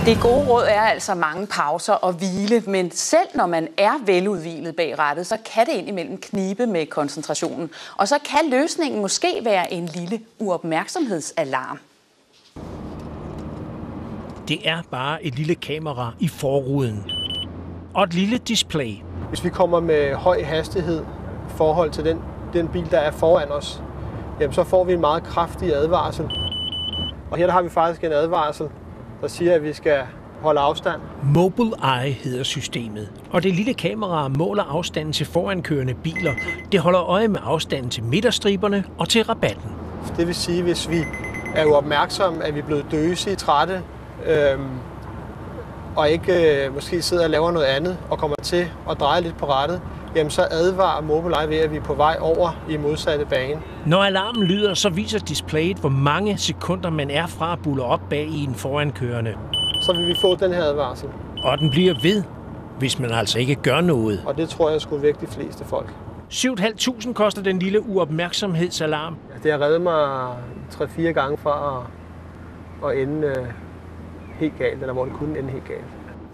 Det gode råd er altså mange pauser og hvile, men selv når man er veludhvilet bag rattet, så kan det indimellem knibe med koncentrationen. Og så kan løsningen måske være en lille uopmærksomhedsalarm. Det er bare et lille kamera i forruden og et lille display. Hvis vi kommer med høj hastighed i forhold til den bil, der er foran os, jamen så får vi en meget kraftig advarsel. Og her der har vi faktisk en advarsel, der siger, at vi skal holde afstand. Mobileye hedder systemet, og det lille kamera måler afstanden til forankørende biler. Det holder øje med afstanden til midterstriberne og til rabatten. Det vil sige, hvis vi er uopmærksomme, at vi er blevet døse, trætte, og ikke måske sidder og laver noget andet, og kommer til at dreje lidt på rattet, jamen så advarer Mobileye ved, at vi er på vej over i modsatte bane. Når alarmen lyder, så viser displayet, hvor mange sekunder man er fra at bulle op bag i en forankørende. Så vil vi få den her advarsel. Og den bliver ved, hvis man altså ikke gør noget. Og det tror jeg skulle væk de fleste folk. 7.500 koster den lille uopmærksomhedsalarm. Det har reddet mig 3-4 gange fra at ende helt galt, eller hvor det kunne ende helt galt.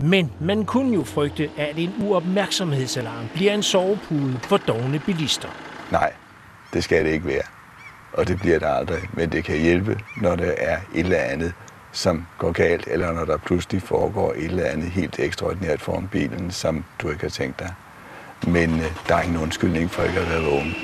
Men man kunne jo frygte, at en uopmærksomhedsalarm bliver en sovepude for dovne bilister. Nej, det skal det ikke være. Og det bliver det aldrig. Men det kan hjælpe, når der er et eller andet, som går galt, eller når der pludselig foregår et eller andet helt ekstraordinært foran bilen, som du ikke har tænkt dig. Men der er ingen undskyldning for ikke at være vågen.